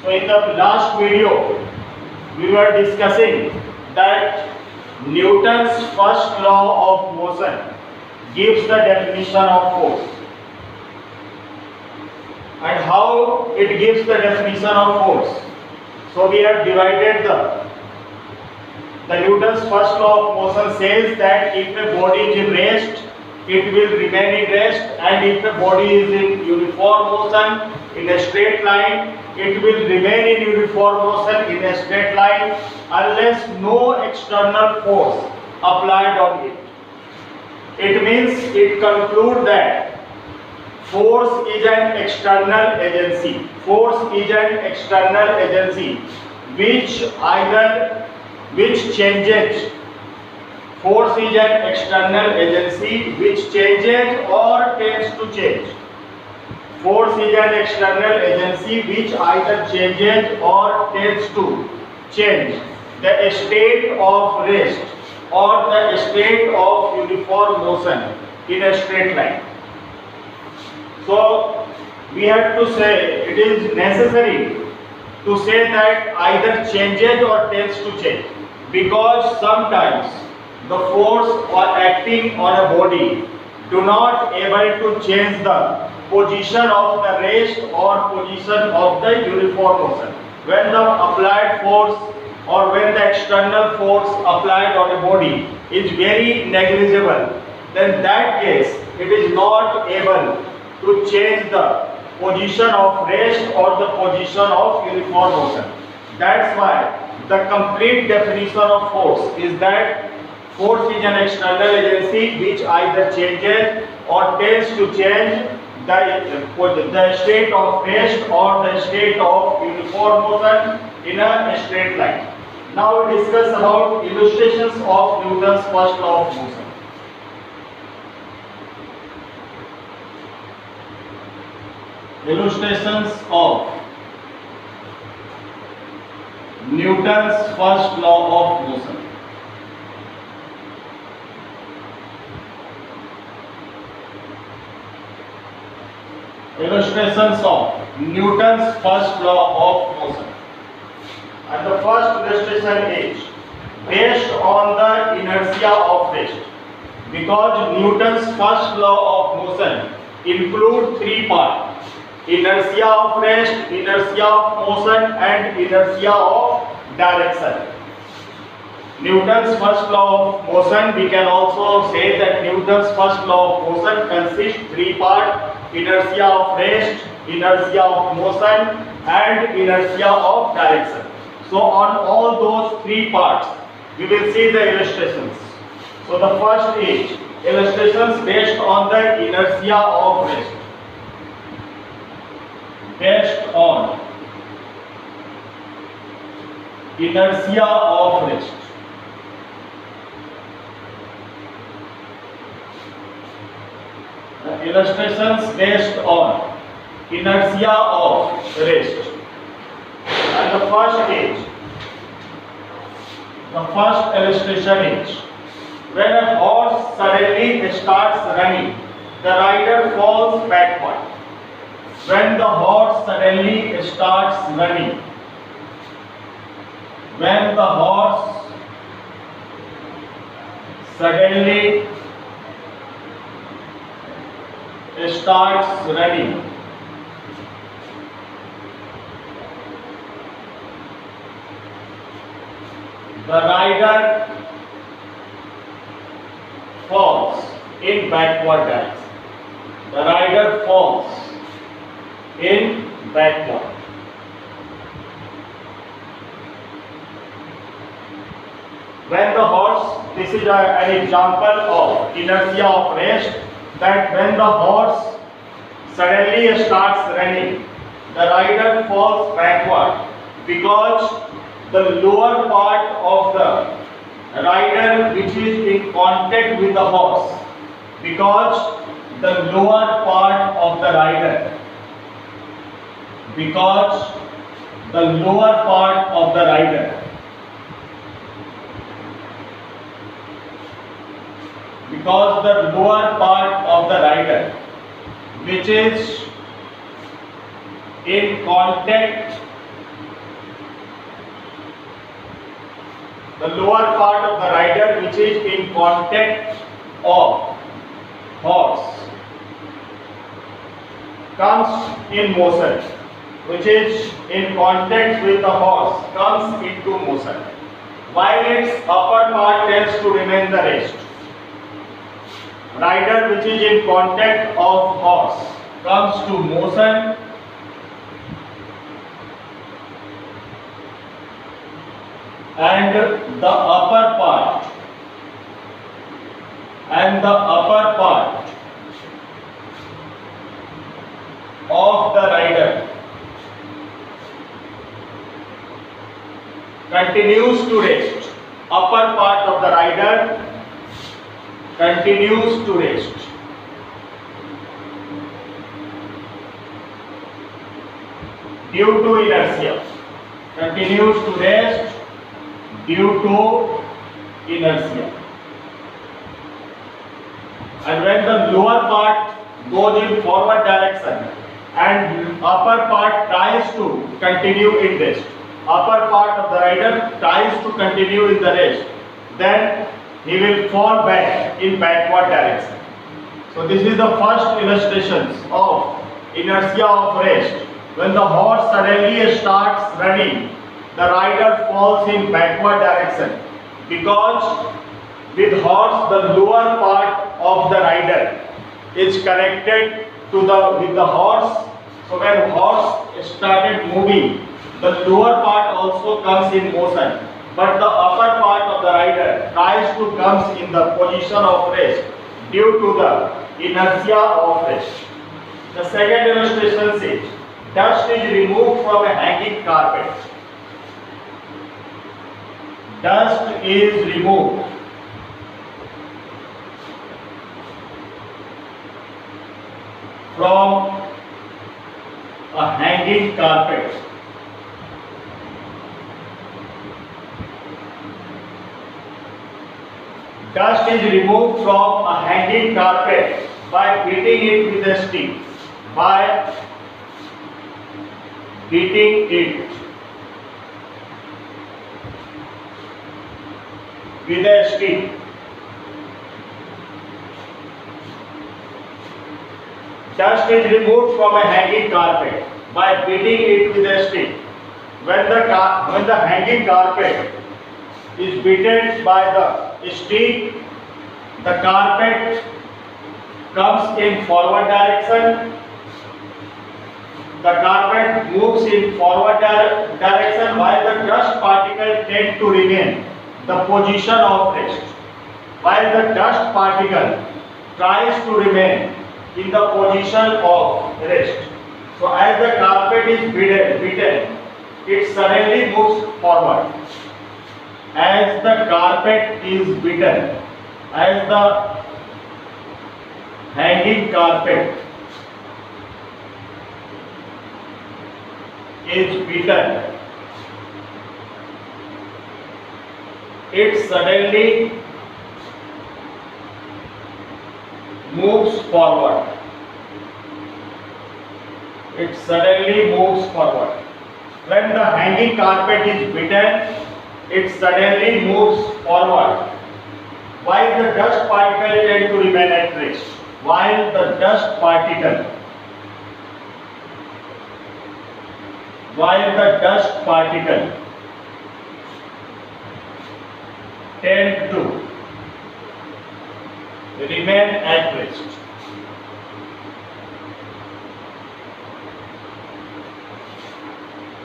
So in the last video, we were discussing that Newton's first law of motion gives the definition of force, and how it gives the definition of force. So we have divided the Newton's first law of motion says that if a body is in rest, it will remain in rest, and if a body is in uniform motion in a straight line, it will remain in uniform motion in a straight line unless no external force applied on it. It means it concludes that force is an external agency. Force is an external agency which changes. Force is an external agency which changes or tends to change. Force is an external agency which either changes or tends to change the state of rest or the state of uniform motion in a straight line. So we have to say it is necessary to say that either changes or tends to change, because sometimes the force or acting on a body do not able to change the position of the rest or position of the uniform motion. When the applied force or when the external force applied on a body is very negligible, then that case it is not able to change the position of rest or the position of uniform motion. That's why the complete definition of force is that force is an external agency which either changes or tends to change the state of rest or the state of uniform motion in a straight line. Now we discuss about illustrations of Newton's first law of motion. Illustrations of Newton's first law of motion. Illustrations of Newton's first law of motion. And the first illustration is based on the inertia of rest, because Newton's first law of motion includes three parts: inertia of rest, inertia of motion, and inertia of direction. Newton's first law of motion, we can also say that Newton's first law of motion consists three parts: inertia of rest, inertia of motion, and inertia of direction. So on all those three parts we will see the illustrations. So the first is illustrations based on the inertia of rest. Based on inertia of rest. The illustrations based on inertia of rest. And the first illustration is when a horse suddenly starts running, the rider falls backward. When the horse suddenly starts running, when the horse suddenly starts running, the rider falls in backward direction. The rider falls in backward. When the horse, this is an example of inertia of rest, that when the horse suddenly starts running, the rider falls backward, because the lower part of the rider which is in contact with the horse, because the lower part of the rider, because the lower part of the rider because the lower part of the rider, which is in contact the lower part of the rider which is in contact of horse comes in motion, which is in contact with the horse comes into motion, while its upper part tends to remain the rest. Rider which is in contact of horse comes to motion and the upper part of the rider continues to rest. Upper part of the rider continues to rest. Due to inertia. Continues to rest due to inertia. And when the lower part goes in forward direction and upper part tries to continue in rest, upper part of the rider tries to continue in the rest, then he will fall back in backward direction. So this is the first illustration of inertia of rest. When the horse suddenly starts running, the rider falls in backward direction, because with horse the lower part of the rider is connected to with the horse. So when horse started moving, the lower part also comes in motion, but the upper part of the rider tries to comes in the position of rest due to the inertia of rest. The second illustration says dust is removed from a hanging carpet. Dust is removed from a hanging carpet. Dust is removed from a hanging carpet by beating it with a stick. By beating it with a stick. Dust is removed from a hanging carpet by beating it with a stick. When the hanging carpet is beaten by the stick, the carpet comes in forward direction. The carpet moves in forward direction, while the dust particle tend to remain the position of rest. While the dust particle tries to remain in the position of rest. So as the carpet is beaten, it suddenly moves forward. As the carpet is beaten, as the hanging carpet is beaten, it suddenly moves forward. It suddenly moves forward. When the hanging carpet is beaten, it suddenly moves forward, while the dust particle tend to remain at rest. While the dust particle tend to remain at rest.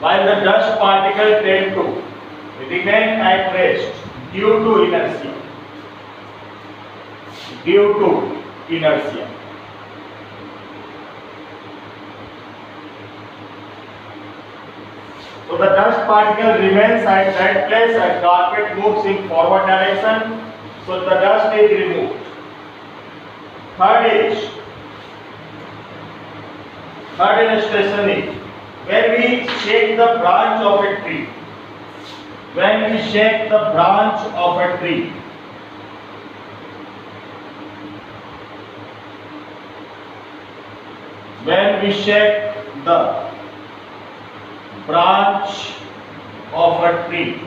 While the dust particle tend to remain at rest due to inertia. Due to inertia. So the dust particle remains at that place and carpet moves in forward direction. So the dust is removed. Third illustration is when we shake the branch of a tree. When we shake the branch of a tree, when we shake the branch of a tree,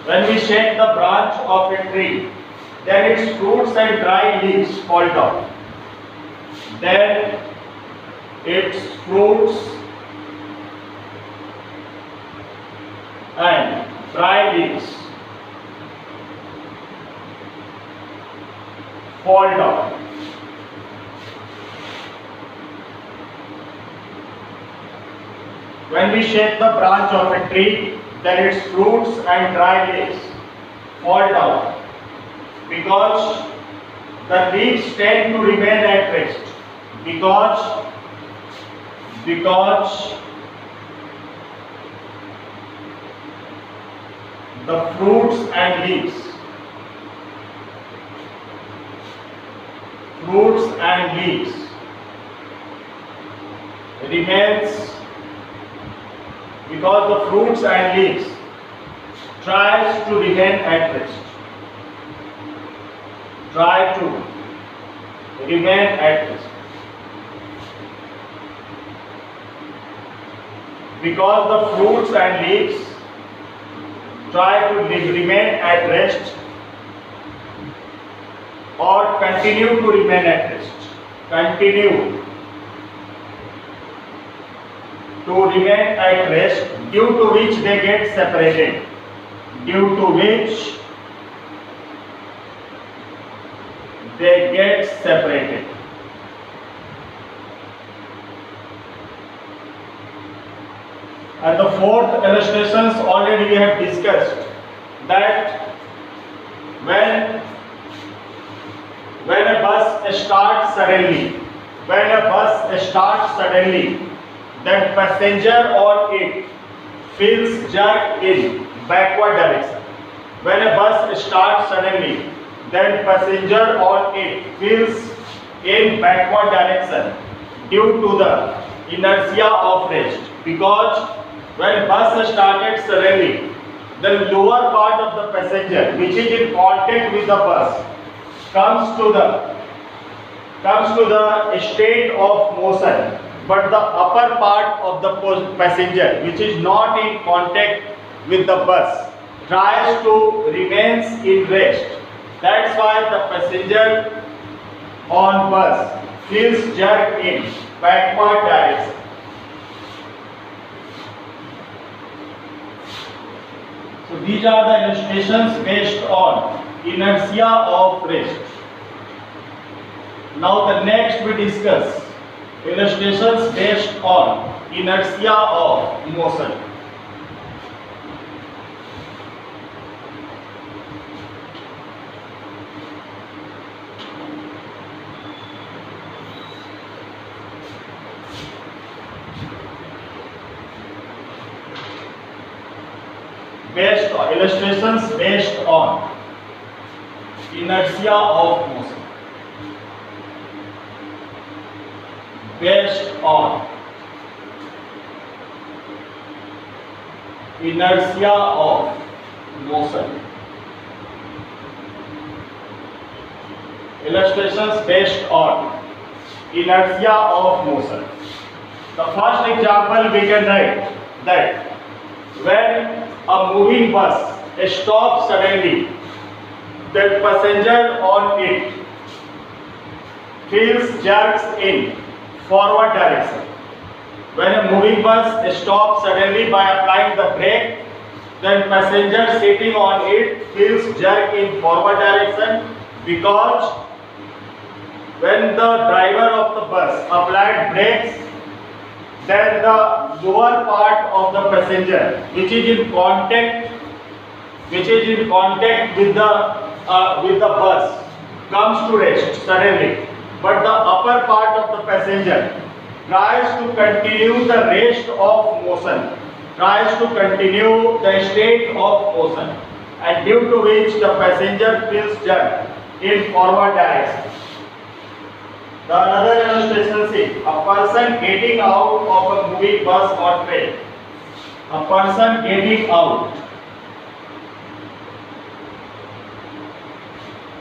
When we shake the branch of a tree, then its fruits and dry leaves fall down. Then its fruits and dry leaves fall down. When we shake the branch of a tree, then its fruits and dry leaves fall down, because the leaves tend to remain at rest. Because the fruits and leaves remains, because the fruits and leaves tries to remain at rest. Try to remain at rest. Because the fruits and leaves try to remain at rest or continue to remain at rest. Continue to remain at rest, due to which they get separated. Due to which they get separated. And the fourth illustrations already we have discussed that when a bus starts suddenly, then passenger on it feels jerk in backward direction. When a bus starts suddenly, then passenger on it feels in backward direction due to the inertia of rest. Because when bus started suddenly, the lower part of the passenger, which is in contact with the bus, comes to the state of motion, but the upper part of the passenger, which is not in contact with the bus, tries to remains in rest. That's why the passenger on bus feels jerked in backward direction. So these are the illustrations based on inertia of rest. Now the next we discuss illustrations based on inertia of motion. Illustrations based on inertia of motion. Based on inertia of motion. Illustrations based on inertia of motion. The first example we can write that when a moving bus stops suddenly, the passenger on it feels jerks in forward direction. When a moving bus stops suddenly by applying the brake, then passenger sitting on it feels jerk in forward direction, because when the driver of the bus applied brakes, then the lower part of the passenger, which is in contact with the bus, comes to rest suddenly, but the upper part of the passenger tries to continue the rest of motion, tries to continue the state of motion, and due to which the passenger feels jerk in forward direction. The another illustration is a person getting out of a moving bus or train. A person getting out.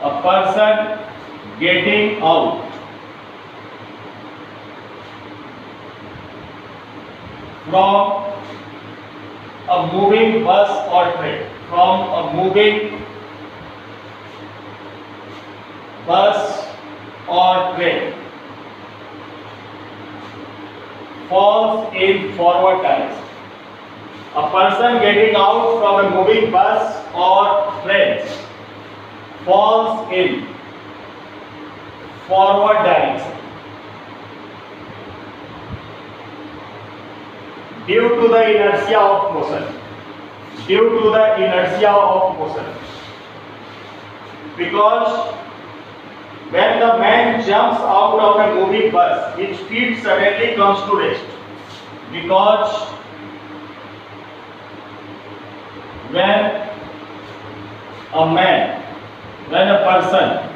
A person getting out from a moving bus or train. from a moving bus or train falls in forward direction. A person getting out from a moving bus or train falls in forward direction due to the inertia of motion. Due to the inertia of motion. Because when the man jumps out of a moving bus, his feet suddenly comes to rest. Because when a person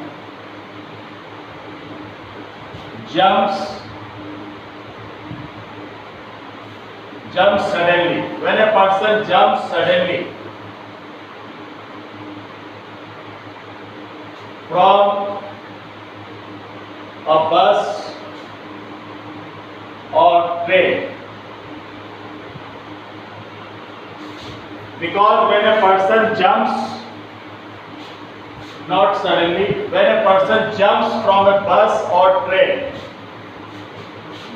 jumps suddenly, when a person jumps suddenly from a bus or train, because when a person jumps, not suddenly, when a person jumps from a bus or train,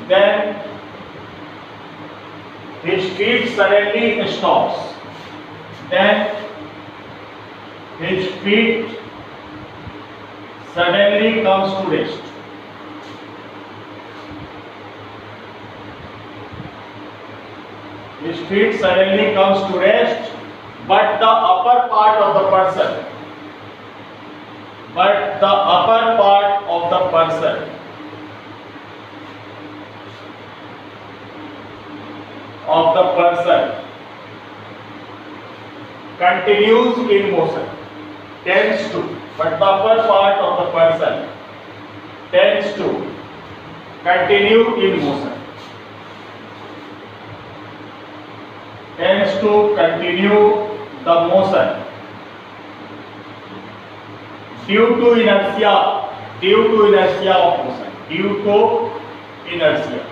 then his feet suddenly stops. Then his feet suddenly comes to rest. His feet suddenly comes to rest, but the upper part of the person, continues in motion, tends to, but the upper part of the person tends to continue in motion, tends to continue the motion due to inertia of motion, due to inertia.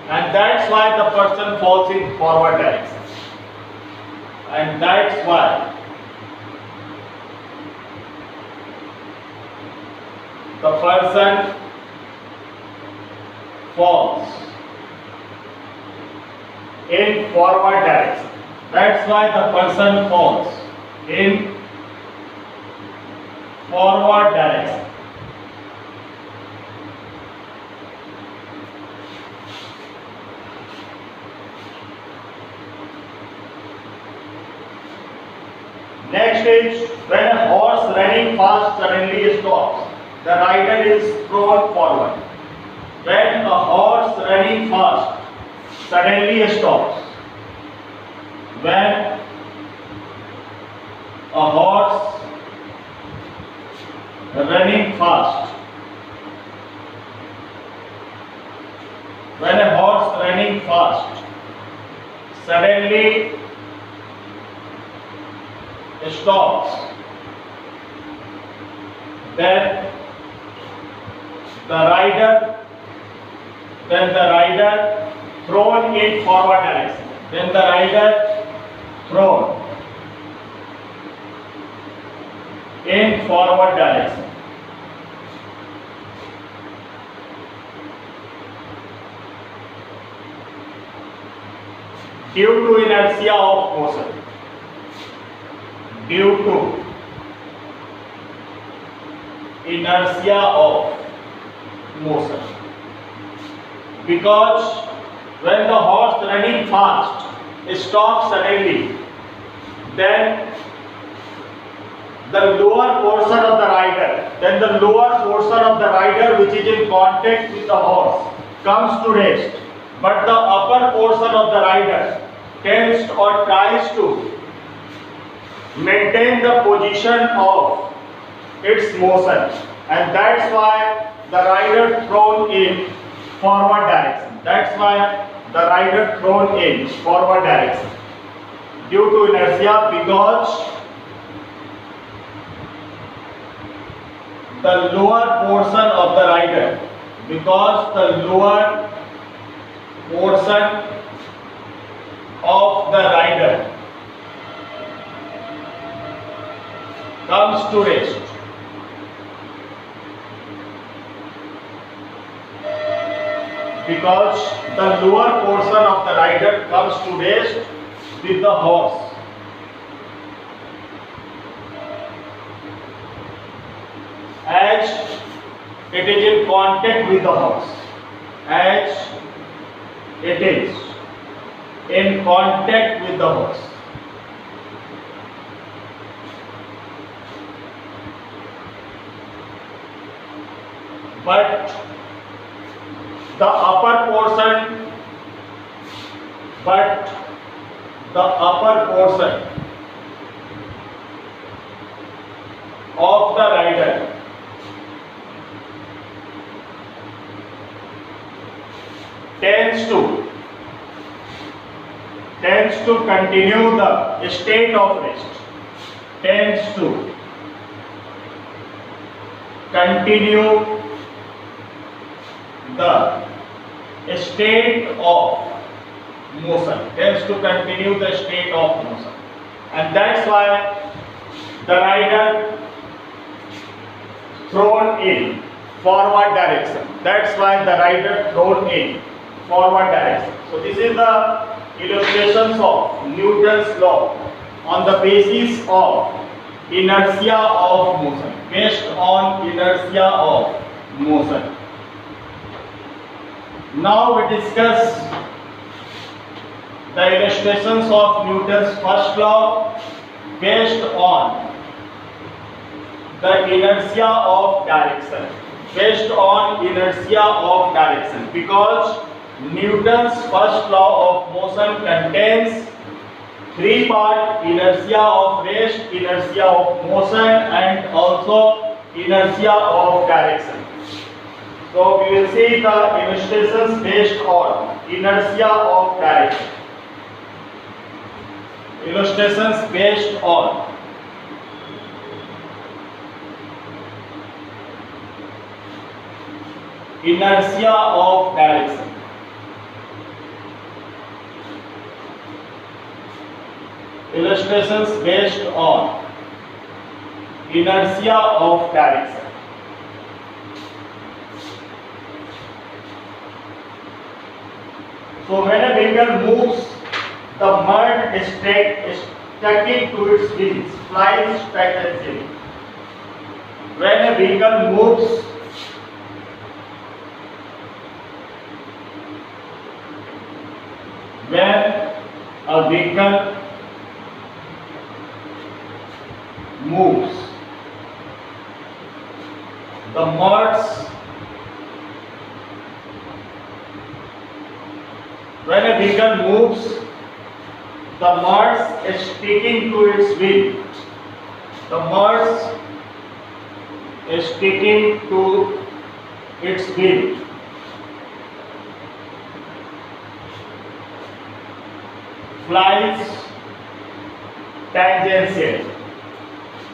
And that's why the person falls in forward direction. And that's why the person falls in forward direction. That's why the person falls in forward direction. Next is when a horse running fast suddenly stops, the rider is thrown forward. When a horse running fast suddenly stops, when a horse running fast, suddenly stops, then the rider thrown in forward direction. Then the rider thrown in forward direction. Due to inertia of motion. Due to inertia of motion. Because when the horse running fast stops suddenly, then the lower portion of the rider, which is in contact with the horse, comes to rest, but the upper portion of the rider tends or tries to maintain the position of its motion, and that's why the rider thrown in forward direction. That's why the rider thrown in forward direction due to inertia, because the lower portion of the rider, of the rider comes to rest. Because the lower portion of the rider comes to rest with the horse. As it is in contact with the horse. As it is in contact with the horse. But the upper portion of the rider tends to continue the state of rest. Tends to continue the state of motion. Tends to continue the state of motion. And that's why the rider thrown in forward direction. That's why the rider thrown in forward direction. So this is the illustrations of Newton's law on the basis of inertia of motion. Based on inertia of motion. Now we discuss the illustrations of Newton's first law based on the inertia of direction. Based on inertia of direction, because Newton's first law of motion contains three parts: inertia of rest, inertia of motion, and also inertia of direction. So we will see the illustrations based on inertia of direction. Illustrations based on inertia of direction. Illustrations based on inertia of direction. So when a vehicle moves, the mud is sticking to its wheels, flies tangentially. When a vehicle moves, the muds. When a vehicle moves, the muds is sticking to its wheel. The muds is sticking to its wheel. Flies tangential.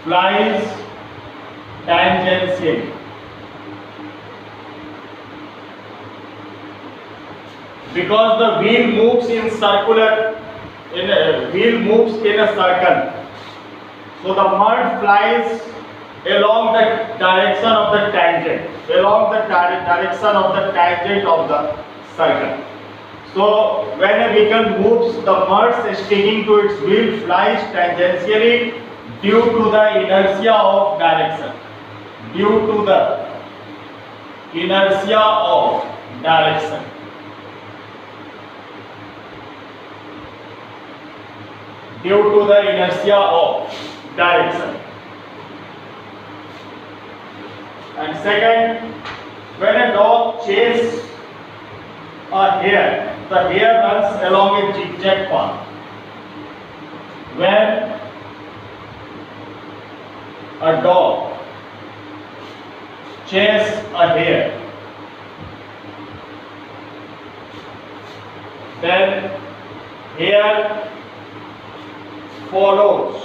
Flies tangential. Because the wheel moves in circular, wheel moves in a circle. So the mud flies along the direction of the tangent, along the direction of the tangent of the circle. So when a vehicle moves, the mud is sticking to its wheel, flies tangentially due to the inertia of direction. Due to the inertia of direction. Due to the inertia of direction. And second, when a dog chases a hare, the hare runs along a zigzag path. When a dog chases a hare, then hare follows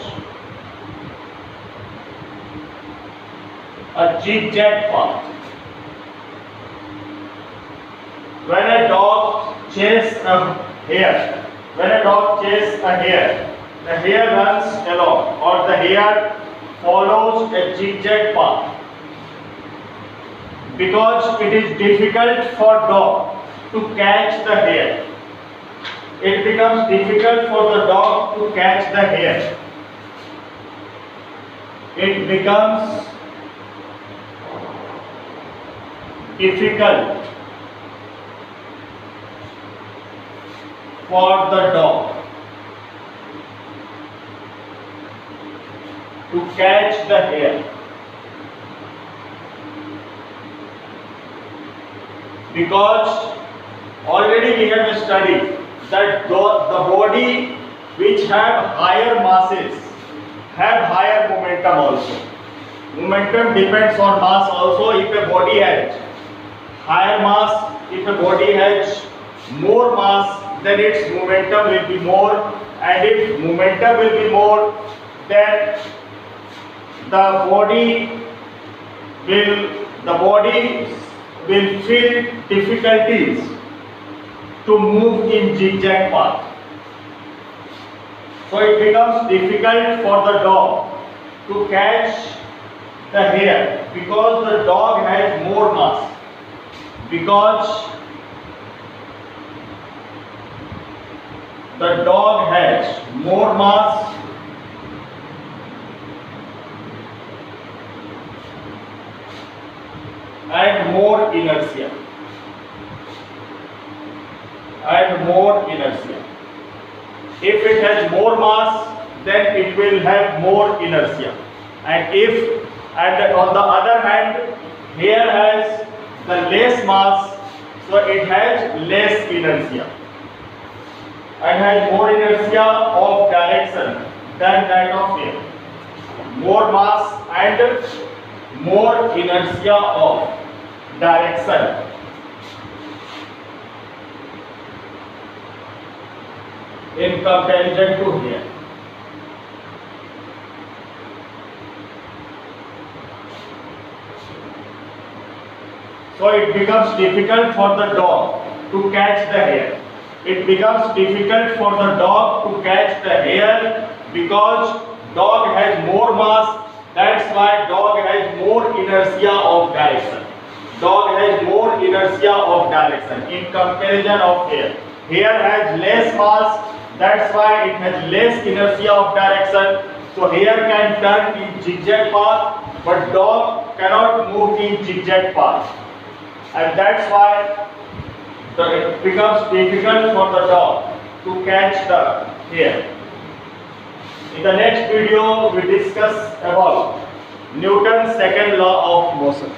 a zigzag path. When a dog chases a hare, when a dog chases a hare, the hare runs along or the hare follows a zigzag path. Because it is difficult for dog to catch the hare. It becomes difficult for the dog to catch the hare. It becomes difficult for the dog to catch the hare. Because already we have studied that the body which have higher masses have higher momentum also. Momentum depends on mass also. If a body has higher mass, if a body has more mass, then its momentum will be more, and if momentum will be more, then the body will feel difficulties to move in zigzag path. So it becomes difficult for the dog to catch the hare because the dog has more mass. Because the dog has more mass, and more inertia. If it has more mass, then it will have more inertia. And on the other hand, hare has the less mass, so it has less inertia and has more inertia of direction than that of hare. More mass and more inertia of direction. In comparison to hare. So it becomes difficult for the dog to catch the hare. It becomes difficult for the dog to catch the hare because dog has more mass. That's why dog has more inertia of direction. Dog has more inertia of direction in comparison of hare. Hare has less mass. That's why it has less inertia of direction. So hare can turn in zigzag path, but dog cannot move in zigzag path. And that's why it becomes difficult for the dog to catch the hare. In the next video, we discuss about Newton's second law of motion.